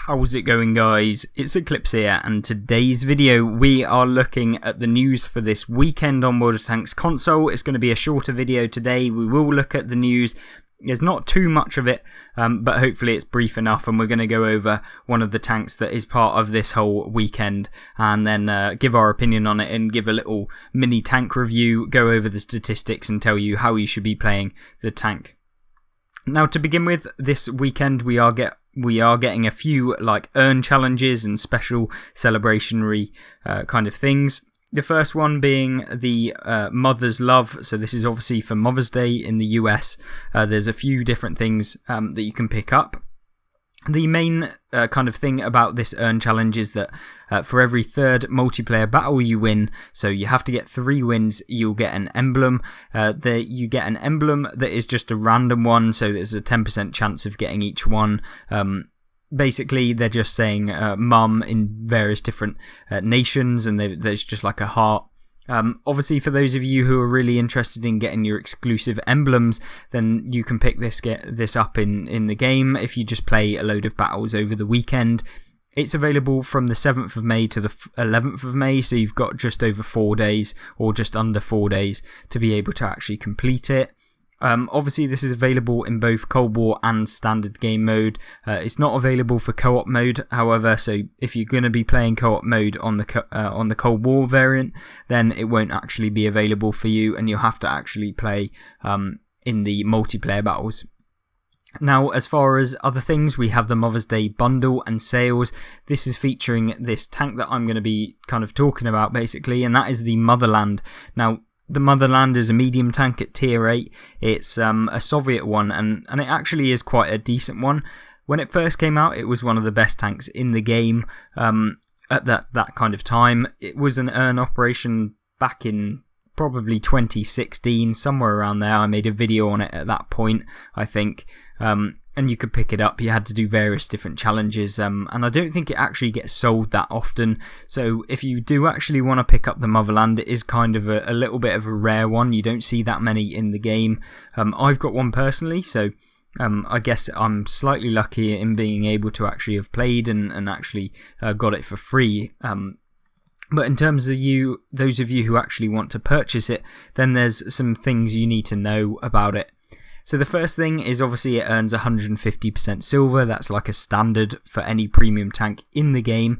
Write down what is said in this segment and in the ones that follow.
How's it going, guys? It's Eclipse here, and today's video we are looking at the news for this weekend on World of Tanks console. It's going to be a shorter video today. We will look at the news. There's not too much of it, but hopefully it's brief enough, and we're going to go over one of the tanks that is part of this whole weekend, and then give our opinion on it and give a little mini tank review, go over the statistics and tell you how you should be playing the tank. Now, to begin with, this weekend we are getting a few like earn challenges and special celebrationary kind of things. The first one being the Mother's Love. So this is obviously for Mother's Day in the US. There's a few different things that you can pick up. The main kind of thing about this earn challenge is that for every third multiplayer battle you win, so you have to get 3 wins, you'll get an emblem. You get an emblem that is just a random one, so there's a 10% chance of getting each one. Basically, they're just saying mum in various different nations, and there's just like a heart. Obviously, for those of you who are really interested in getting your exclusive emblems, then you can pick this up in the game if you just play a load of battles over the weekend. It's available from the 7th of May to the 11th of May, so you've got just over 4 days, or just under 4 days, to be able to actually complete it. Obviously, this is available in both Cold War and Standard Game Mode. It's not available for Co-op mode, however, so if you're going to be playing Co-op mode on the Cold War variant, then it won't actually be available for you, and you'll have to actually play in the multiplayer battles. Now, as far as other things, we have the Mother's Day bundle and sales. This is featuring this tank that I'm going to be kind of talking about, basically, and that is the Motherland. Now, the Motherland is a medium tank at tier 8. It's a Soviet one, and it actually is quite a decent one. When it first came out, it was one of the best tanks in the game at that kind of time. It was an earn operation back in probably 2016, somewhere around there. I made a video on it at that point, I think. And you could pick it up. You had to do various different challenges, and I don't think it actually gets sold that often. So if you do actually want to pick up the Motherland, it is kind of a little bit of a rare one. You don't see that many in the game. I've got one personally, so I guess I'm slightly lucky in being able to actually have played and actually got it for free. But in terms of those of you who actually want to purchase it, then there's some things you need to know about it. So the first thing is obviously it earns 150% silver. That's like a standard for any premium tank in the game.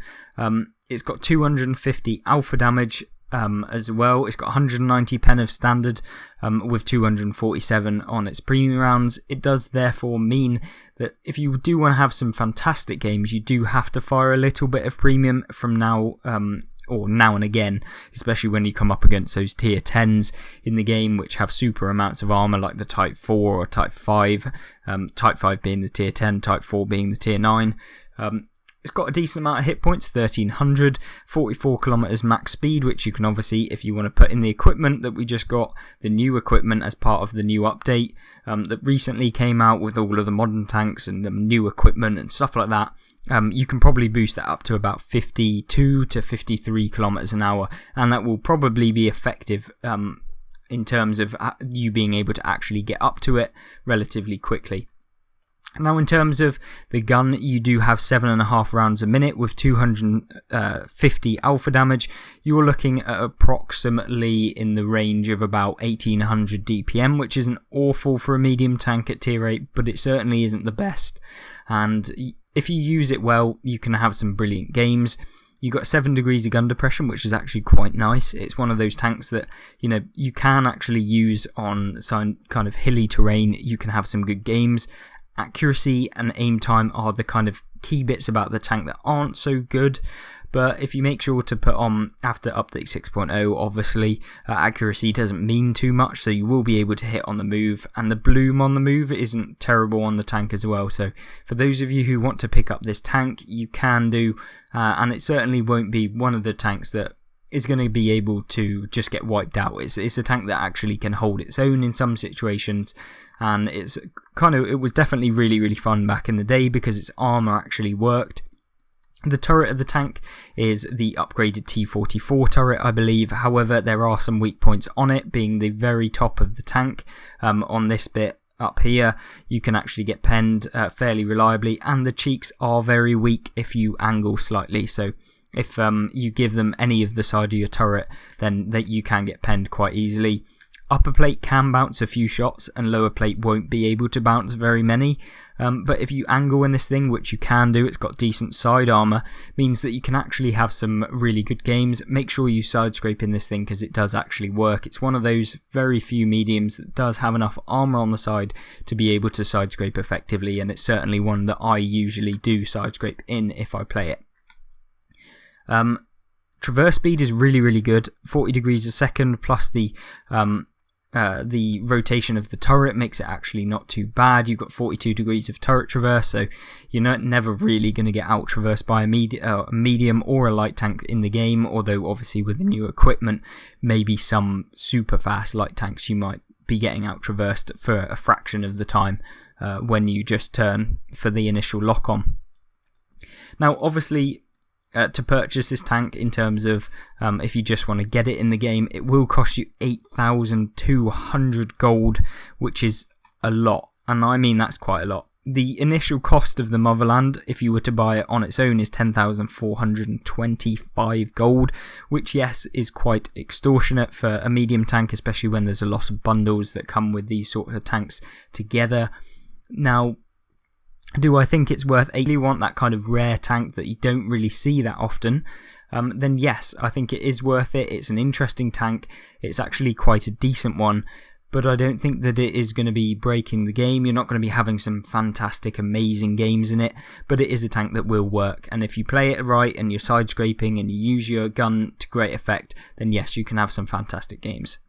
It's got 250 alpha damage as well. It's got 190 pen of standard with 247 on its premium rounds. It does therefore mean that if you do want to have some fantastic games, you do have to fire a little bit of premium from now or now and again, especially when you come up against those tier 10s in the game, which have super amounts of armour like the Type 4 or Type 5, Type 5 being the tier 10, Type 4 being the tier 9. It's got a decent amount of hit points, 1300, 44 kilometers max speed, which you can obviously, if you want to put in the equipment that we just got, the new equipment as part of the new update that recently came out with all of the modern tanks and the new equipment and stuff like that, you can probably boost that up to about 52 to 53 kilometers an hour, and that will probably be effective in terms of you being able to actually get up to it relatively quickly. Now, in terms of the gun, you do have 7.5 rounds a minute with 250 alpha damage. You're looking at approximately in the range of about 1800 DPM, which isn't awful for a medium tank at tier 8, but it certainly isn't the best. And if you use it well, you can have some brilliant games. You got 7 degrees of gun depression, which is actually quite nice. It's one of those tanks that, you can actually use on some kind of hilly terrain. You can have some good games. Accuracy and aim time are the kind of key bits about the tank that aren't so good, but if you make sure to put on, after update 6.0, obviously accuracy doesn't mean too much, so you will be able to hit on the move, and the bloom on the move isn't terrible on the tank as well. So for those of you who want to pick up this tank, you can do, and it certainly won't be one of the tanks that is going to be able to just get wiped out. It's a tank that actually can hold its own in some situations, and it was definitely really, really fun back in the day because its armour actually worked. The turret of the tank is the upgraded T44 turret, I believe. However, there are some weak points on it, being the very top of the tank on this bit. up here, you can actually get penned fairly reliably, and the cheeks are very weak if you angle slightly. So if you give them any of the side of your turret, then that you can get penned quite easily. Upper plate can bounce a few shots and lower plate won't be able to bounce very many, but if you angle in this thing, which you can do, it's got decent side armour, means that you can actually have some really good games. Make sure you side scrape in this thing because it does actually work. It's one of those very few mediums that does have enough armour on the side to be able to side scrape effectively, and it's certainly one that I usually do side scrape in if I play it. Traverse speed is really good, 40 degrees a second, plus the rotation of the turret makes it actually not too bad. You've got 42 degrees of turret traverse, so you're never really going to get out traversed by a medium or a light tank in the game, although obviously with the new equipment, maybe some super fast light tanks you might be getting out traversed for a fraction of the time when you just turn for the initial lock on. Now obviously, to purchase this tank, in terms of if you just want to get it in the game, it will cost you 8,200 gold, which is a lot, and I mean that's quite a lot. The initial cost of the Motherland, if you were to buy it on its own, is 10,425 gold, which yes is quite extortionate for a medium tank, especially when there's a lot of bundles that come with these sort of tanks together. Now, do I think it's worth it? If you want that kind of rare tank that you don't really see that often, then yes, I think it is worth it. It's an interesting tank. It's actually quite a decent one, but I don't think that it is going to be breaking the game. You're not going to be having some fantastic, amazing games in it, but it is a tank that will work. And if you play it right and you're side scraping and you use your gun to great effect, then yes, you can have some fantastic games.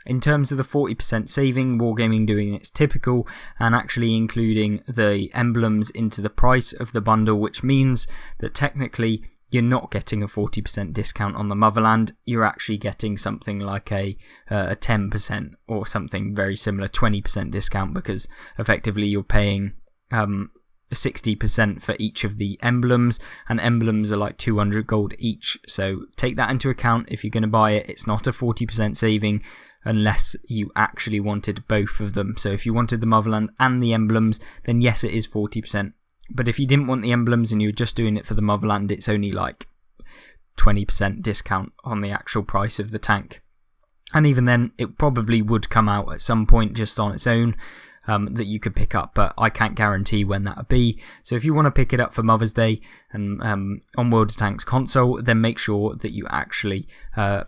In terms of the 40% saving, Wargaming doing its typical and actually including the emblems into the price of the bundle, which means that technically you're not getting a 40% discount on the Motherland. You're actually getting something like a 10% or something very similar, 20% discount, because effectively you're paying 60% for each of the emblems, and emblems are like 200 gold each. So take that into account if you're going to buy it. It's not a 40% saving unless you actually wanted both of them. So if you wanted the Motherland and the emblems, then yes, it is 40%. But if you didn't want the emblems and you were just doing it for the Motherland, it's only like 20% discount on the actual price of the tank. And even then, it probably would come out at some point just on its own, that you could pick up, but I can't guarantee when that would be. So if you want to pick it up for Mother's Day and on World of Tanks console, then make sure that you actually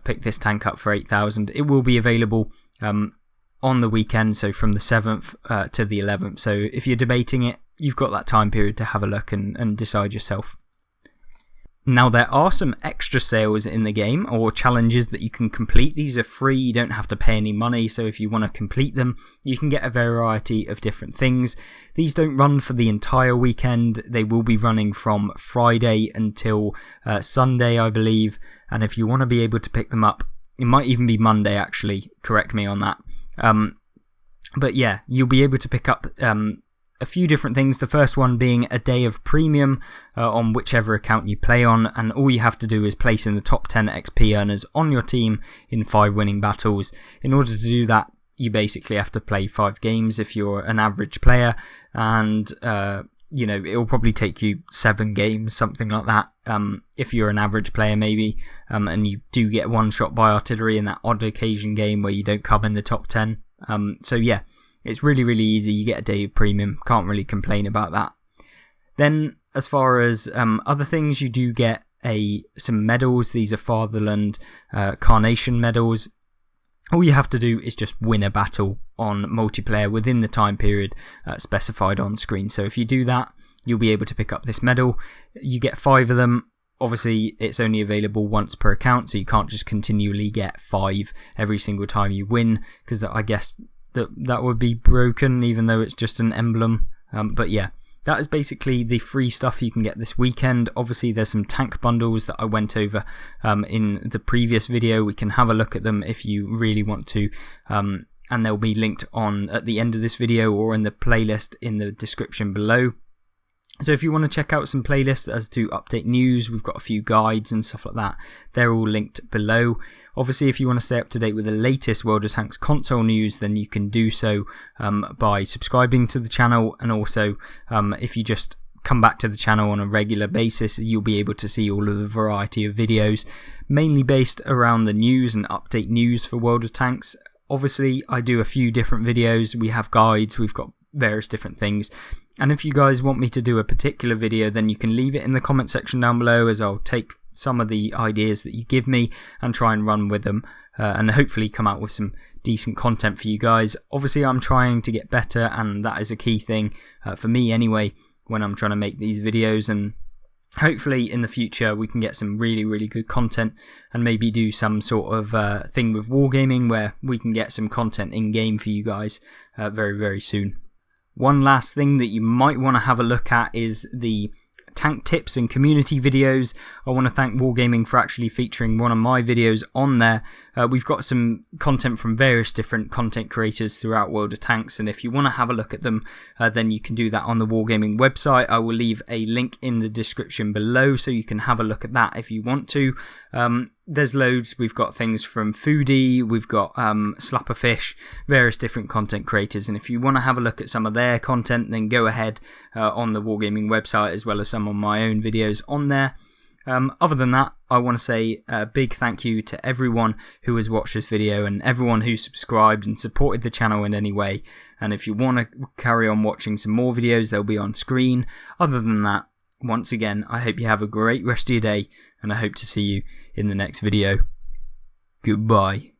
pick this tank up for 8,000. It will be available on the weekend, so from the 7th to the 11th. So if you're debating it, you've got that time period to have a look and decide yourself. Now, there are some extra sales in the game, or challenges that you can complete. These are free, you don't have to pay any money, so if you want to complete them, you can get a variety of different things. These don't run for the entire weekend, they will be running from Friday until Sunday, I believe, and if you want to be able to pick them up, it might even be Monday actually, correct me on that. But yeah, you'll be able to pick up a few different things, the first one being a day of premium on whichever account you play on, and all you have to do is place in the top 10 XP earners on your team in 5 winning battles. In order to do that, you basically have to play 5 games if you're an average player, and you know, it will probably take you 7 games, something like that, if you're an average player maybe, and you do get one shot by artillery in that odd occasion game where you don't come in the top 10. So yeah, it's really easy. You get a day of premium, can't really complain about that. Then as far as other things, you do get some medals. These are Fatherland Carnation medals. All you have to do is just win a battle on multiplayer within the time period specified on screen. So if you do that, you'll be able to pick up this medal. You get 5 of them. Obviously, it's only available once per account, so you can't just continually get 5 every single time you win, because I guess that would be broken, even though it's just an emblem. But yeah, that is basically the free stuff you can get this weekend. Obviously, there's some tank bundles that I went over in the previous video. We can have a look at them if you really want to, and they'll be linked on at the end of this video or in the playlist in the description below. So if you want to check out some playlists as to update news, we've got a few guides and stuff like that. They're all linked below. Obviously, if you want to stay up to date with the latest World of Tanks console news, then you can do so by subscribing to the channel. And also, if you just come back to the channel on a regular basis, you'll be able to see all of the variety of videos, mainly based around the news and update news for World of Tanks. Obviously, I do a few different videos. We have guides, we've got various different things. And if you guys want me to do a particular video, then you can leave it in the comment section down below, as I'll take some of the ideas that you give me and try and run with them, and hopefully come out with some decent content for you guys. Obviously, I'm trying to get better, and that is a key thing for me anyway when I'm trying to make these videos, and hopefully in the future we can get some really good content and maybe do some sort of thing with wargaming where we can get some content in game for you guys very soon. One last thing that you might want to have a look at is the tank tips and community videos. I want to thank Wargaming for actually featuring one of my videos on there. We've got some content from various different content creators throughout World of Tanks, and if you want to have a look at them, then you can do that on the Wargaming website. I will leave a link in the description below so you can have a look at that if you want to. There's loads. We've got things from Foodie, we've got Slapperfish, various different content creators, and if you want to have a look at some of their content, then go ahead on the Wargaming website, as well as some of my own videos on there. Other than that, I want to say a big thank you to everyone who has watched this video and everyone who subscribed and supported the channel in any way. And if you want to carry on watching some more videos, they'll be on screen. Other than that, once again, I hope you have a great rest of your day, and I hope to see you in the next video. Goodbye.